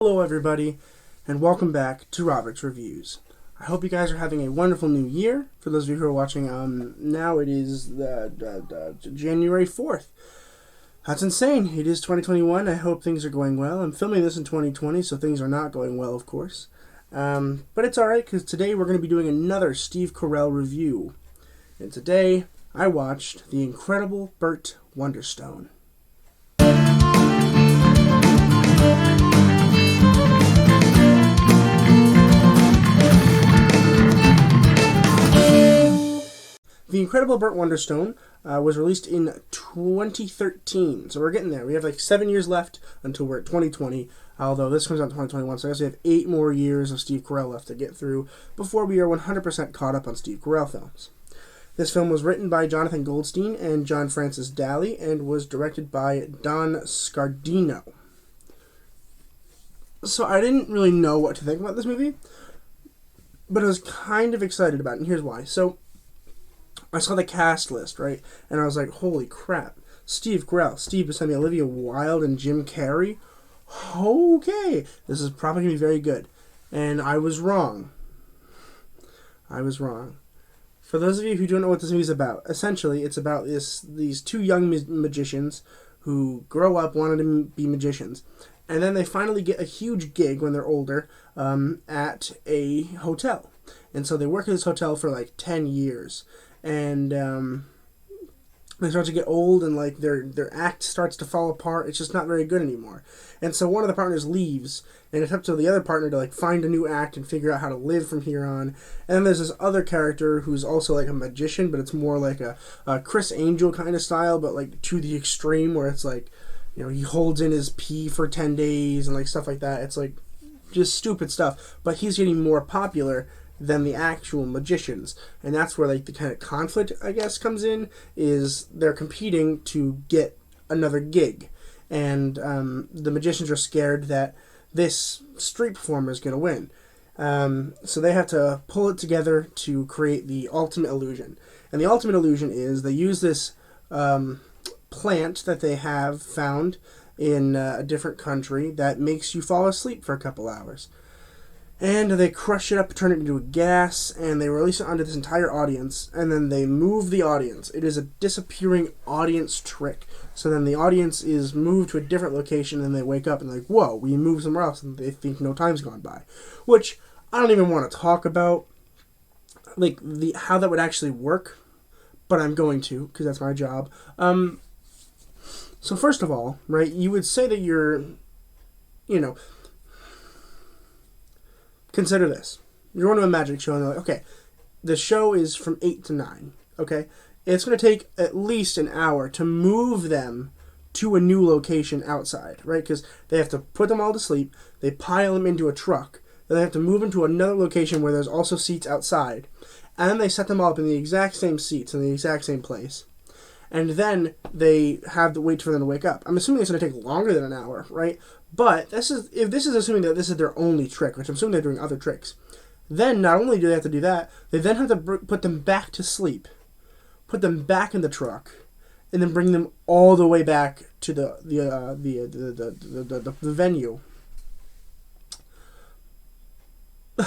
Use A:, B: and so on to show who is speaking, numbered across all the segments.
A: Hello everybody, and welcome back to Robert's Reviews. I hope you guys are having a wonderful new year. For those of you who are watching, now it is the January 4th. That's insane. It is 2021. I hope things are going well. I'm filming this in 2020, so things are not going well, of course. But it's alright, because today we're going to be doing another Steve Carell review. And today, I watched the incredible Burt, Wonderstone. The Incredible Burt Wonderstone was released in 2013, so we're getting there. We have like 7 years left until we're at 2020, although this comes out in 2021, so I guess we have 8 more years of Steve Carell left to get through before we are 100% caught up on Steve Carell films. This film was written by Jonathan Goldstein and John Francis Daly and was directed by Don Scardino. So I didn't really know what to think about this movie, but I was kind of excited about it, and here's why. So I saw the cast list, right? And I was like, holy crap. Steve Carell, Steve Buscemi, Olivia Wilde, and Jim Carrey. Okay, this is probably going to be very good. And I was wrong. For those of you who don't know what this movie is about, essentially it's about these two young magicians who grow up wanting to be magicians. And then they finally get a huge gig when they're older at a hotel. And so they work at this hotel for like 10 years. And they start to get old, and like their act starts to fall apart. It's just not very good anymore. And so one of the partners leaves, and it's up to the other partner to like find a new act and figure out how to live from here on. And then there's this other character who's also like a magician, but it's more like a Chris Angel kind of style, but like to the extreme, where it's like, you know, he holds in his pee for 10 days and like stuff like that. It's like just stupid stuff, but he's getting more popular than the actual magicians. And that's where like the kind of conflict, I guess, comes in, is they're competing to get another gig. And the magicians are scared that this street performer is going to win. So they have to pull it together to create the ultimate illusion. And the ultimate illusion is they use this plant that they have found in a different country that makes you fall asleep for a couple hours. And they crush it up, turn it into a gas, and they release it onto this entire audience, and then they move the audience. It is a disappearing audience trick. So then the audience is moved to a different location, and they wake up and they're like, whoa, we moved somewhere else, and they think no time's gone by. Which I don't even want to talk about, like, how that would actually work, but I'm going to, because that's my job. So first of all, right, you would say that you're, consider this. You're going to a magic show, and they're like, okay, the show is from 8 to 9, okay? It's going to take at least an hour to move them to a new location outside, right? Because they have to put them all to sleep, they pile them into a truck, then they have to move them to another location where there's also seats outside, and then they set them all up in the exact same seats in the exact same place. And then they have to wait for them to wake up. I'm assuming it's going to take longer than an hour, right? But if this is assuming that this is their only trick, which I'm assuming they're doing other tricks, then not only do they have to do that, they then have to put them back to sleep, put them back in the truck, and then bring them all the way back to the venue.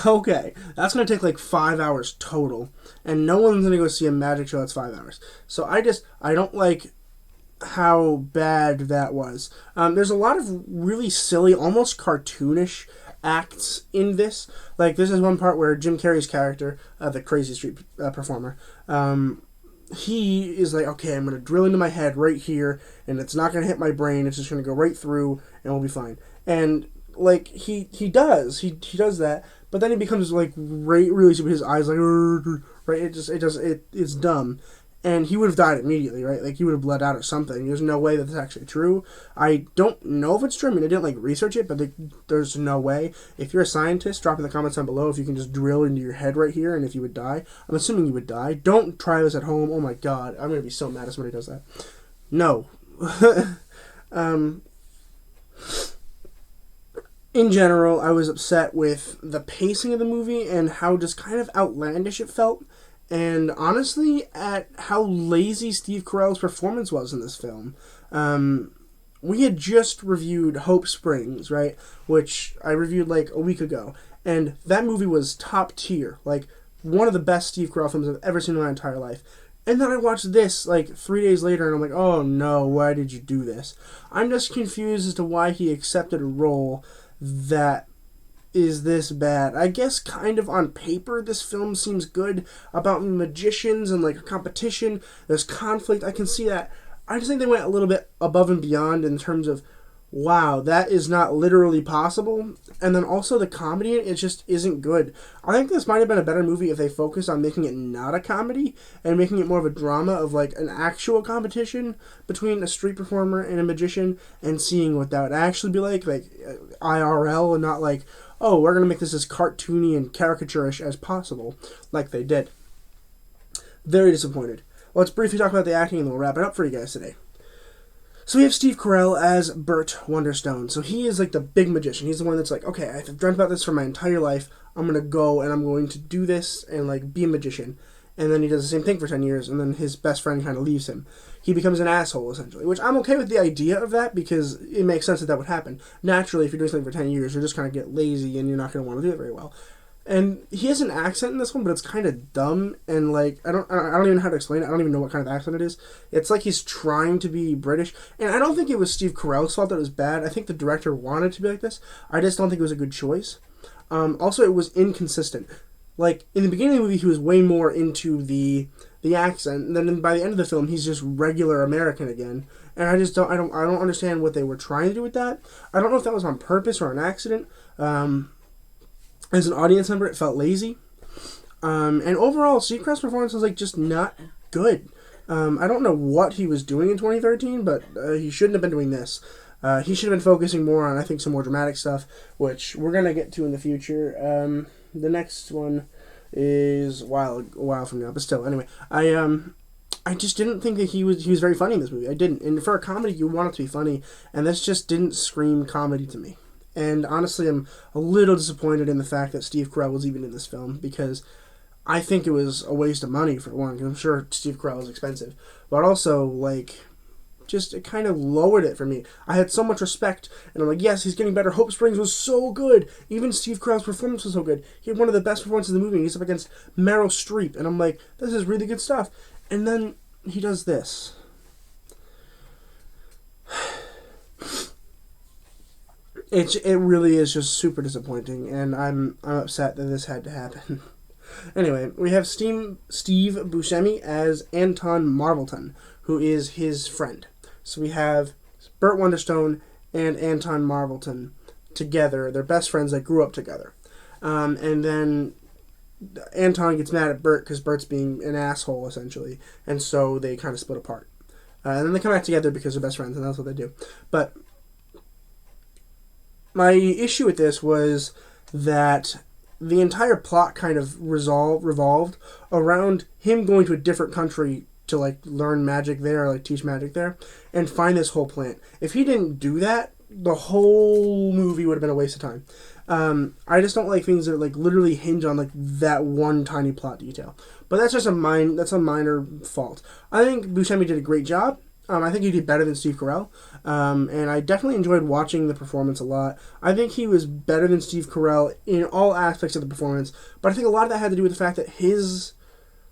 A: Okay, that's going to take like 5 hours total, and no one's going to go see a magic show that's 5 hours. So I don't like how bad that was. There's a lot of really silly, almost cartoonish acts in this. Like, this is one part where Jim Carrey's character, the crazy street performer, he is like, okay, I'm going to drill into my head right here, and it's not going to hit my brain, it's just going to go right through, and we'll be fine. And, like, he does that, but then he becomes, like, really stupid, his eyes, like, right, it's dumb. And he would have died immediately, right? Like, he would have bled out or something. There's no way that that's actually true. I don't know if it's true. I mean, I didn't, like, research it, but there's no way. If you're a scientist, drop in the comments down below if you can just drill into your head right here and if you would die. I'm assuming you would die. Don't try this at home. Oh, my God. I'm going to be so mad if somebody does that. No. In general, I was upset with the pacing of the movie and how just kind of outlandish it felt. And honestly, at how lazy Steve Carell's performance was in this film. we had just reviewed Hope Springs, right? Which I reviewed like a week ago. And that movie was top tier. Like, one of the best Steve Carell films I've ever seen in my entire life. And then I watched this like 3 days later and I'm like, oh no, why did you do this? I'm just confused as to why he accepted a role that is this bad. I guess kind of on paper this film seems good about magicians and like a competition. There's conflict. I can see that. I just think they went a little bit above and beyond in terms of, wow, that is not literally possible. And then also the comedy, it just isn't good. I think this might have been a better movie if they focused on making it not a comedy and making it more of a drama of like an actual competition between a street performer and a magician and seeing what that would actually be like IRL, and not like, oh, we're going to make this as cartoony and caricaturish as possible like they did. Very disappointed. Let's briefly talk about the acting and then we'll wrap it up for you guys today. So we have Steve Carell as Burt Wonderstone. So he is like the big magician. He's the one that's like, okay, I've dreamt about this for my entire life. I'm going to go and I'm going to do this and like be a magician. And then he does the same thing for 10 years and then his best friend kind of leaves him. He becomes an asshole, essentially, which I'm okay with the idea of that because it makes sense that would happen. Naturally, if you're doing something for 10 years, you're just kind of get lazy and you're not going to want to do it very well. And he has an accent in this one, but it's kind of dumb, and like I don't even know how to explain it. I don't even know what kind of accent it is. It's like he's trying to be British, and I don't think it was Steve Carell's fault that it was bad. I think the director wanted to be like this. I just don't think it was a good choice. Also, it was inconsistent. Like in the beginning of the movie, he was way more into the accent, and then by the end of the film, he's just regular American again. And I just don't understand what they were trying to do with that. I don't know if that was on purpose or an accident. As an audience member, it felt lazy. And overall, Steve Carell's performance was like just not good. I don't know what he was doing in 2013, but he shouldn't have been doing this. He should have been focusing more on, I think, some more dramatic stuff, which we're going to get to in the future. The next one is a while from now, but still, anyway. I just didn't think that he was very funny in this movie. I didn't. And for a comedy, you want it to be funny, and this just didn't scream comedy to me. And honestly, I'm a little disappointed in the fact that Steve Carell was even in this film, because I think it was a waste of money, for one, because I'm sure Steve Carell is expensive. But also, like, just it kind of lowered it for me. I had so much respect, and I'm like, yes, he's getting better. Hope Springs was so good. Even Steve Carell's performance was so good. He had one of the best performances in the movie, and he's up against Meryl Streep. And I'm like, this is really good stuff. And then he does this. It really is just super disappointing, and I'm upset that this had to happen. Anyway, we have Steve Buscemi as Anton Marvelton, who is his friend. So we have Burt Wonderstone and Anton Marvelton together. They're best friends that grew up together. And then Anton gets mad at Burt because Burt's being an asshole, essentially. And so they kind of split apart. And then they come back together because they're best friends, and that's what they do. But my issue with this was that the entire plot kind of revolved around him going to a different country to like learn magic there, or like teach magic there, and find this whole plant. If he didn't do that, the whole movie would have been a waste of time. I just don't like things that like literally hinge on like that one tiny plot detail. But that's just a minor fault. I think Buscemi did a great job. I think he did better than Steve Carell. And I definitely enjoyed watching the performance a lot. I think he was better than Steve Carell in all aspects of the performance. But I think a lot of that had to do with the fact that his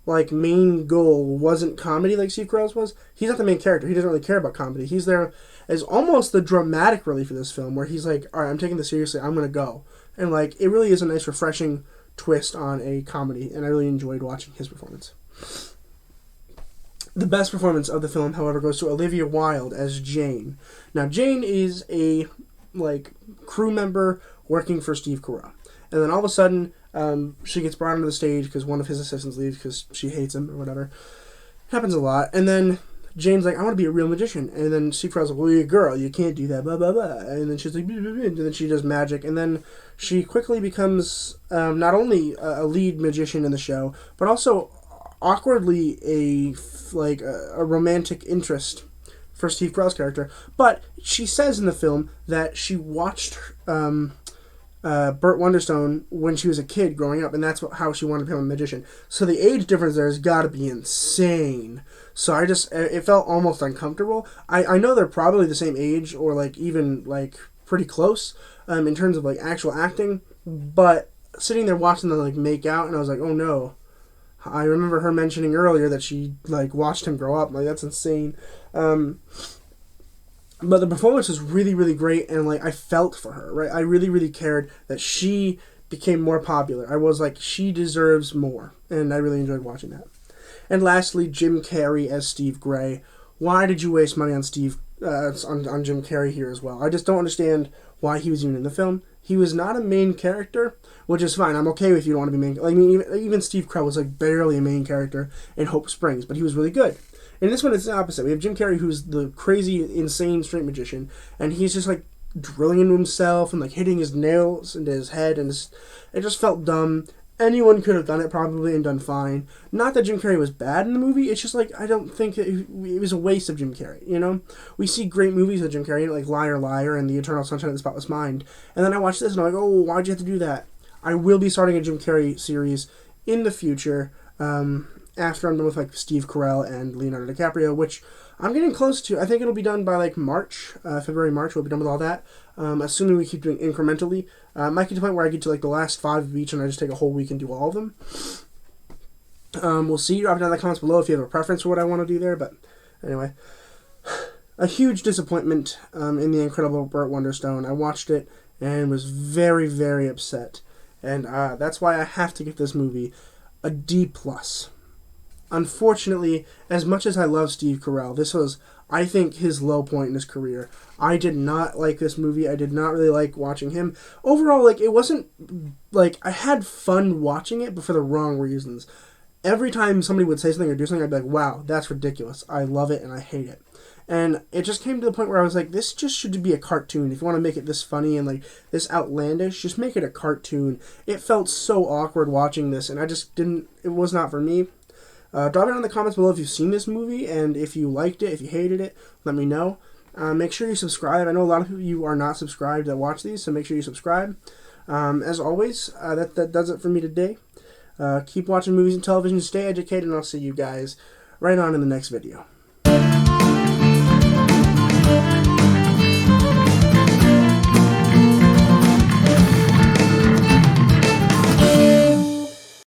A: like main goal wasn't comedy like Steve Carell's was. He's not the main character. He doesn't really care about comedy. He's there as almost the dramatic relief of this film, where he's like, all right, I'm taking this seriously. I'm going to go. And like, it really is a nice, refreshing twist on a comedy. And I really enjoyed watching his performance. The best performance of the film, however, goes to Olivia Wilde as Jane. Now, Jane is a like crew member working for Steve Carell. And then all of a sudden, she gets brought onto the stage because one of his assistants leaves because she hates him or whatever. Happens a lot. And then Jane's like, I want to be a real magician. And then Steve Carell's like, well, you're a girl. You can't do that, blah, blah, blah. And then she's like, blah, blah, blah. And then she does magic. And then she quickly becomes not only a lead magician in the show, but also awkwardly a romantic interest for Steve Carell's character. But she says in the film that she watched Burt Wonderstone when she was a kid growing up, and that's how she wanted to become a magician. So the age difference there has got to be insane. So it felt almost uncomfortable. I know they're probably the same age or like even like pretty close in terms of like actual acting, but sitting there watching them like make out, and I was like, oh no. I remember her mentioning earlier that she like watched him grow up. Like that's insane. But the performance was really, really great, and like I felt for her, right? I really, really cared that she became more popular. I was like, she deserves more, and I really enjoyed watching that. And lastly, Jim Carrey as Steve Gray. Why did you waste money on on Jim Carrey here as well? I just don't understand why he was even in the film. He was not a main character, which is fine. I'm okay if you don't want to be main. Like, I mean, even Steve Carell was like barely a main character in Hope Springs, but he was really good. In this one, it's the opposite. We have Jim Carrey, who's the crazy, insane straight magician, and he's just like drilling into himself and like hitting his nails into his head, and it just felt dumb. Anyone could have done it probably and done fine. Not that Jim Carrey was bad in the movie. It's just like I don't think it was a waste of Jim Carrey. You know, we see great movies with Jim Carrey like Liar Liar and The Eternal Sunshine of the Spotless Mind, and then I watch this and I'm like, oh, why'd you have to do that? I will be starting a Jim Carrey series in the future. After I'm done with like Steve Carell and Leonardo DiCaprio, which I'm getting close to. I think it'll be done by like March, February, March. We'll be done with all that. Assuming we keep doing incrementally. Might get to the point where I get to like the last 5 of each and I just take a whole week and do all of them. We'll see. Drop it down in the comments below if you have a preference for what I want to do there. But anyway, a huge disappointment in The Incredible Burt Wonderstone. I watched it and was very, very upset. And that's why I have to give this movie a D+. Unfortunately, as much as I love Steve Carell, this was, I think, his low point in his career. I did not like this movie. I did not really like watching him. Overall, like, it wasn't, like, I had fun watching it, but for the wrong reasons. Every time somebody would say something or do something, I'd be like, wow, that's ridiculous. I love it and I hate it. And it just came to the point where I was like, this just should be a cartoon. If you want to make it this funny and, like, this outlandish, just make it a cartoon. It felt so awkward watching this, and I just didn't, it was not for me. Drop it in the comments below if you've seen this movie, and if you liked it, if you hated it, let me know. Make sure you subscribe. I know a lot of you are not subscribed that watch these, so make sure you subscribe. As always, that does it for me today. Keep watching movies and television, stay educated, and I'll see you guys right on in the next video.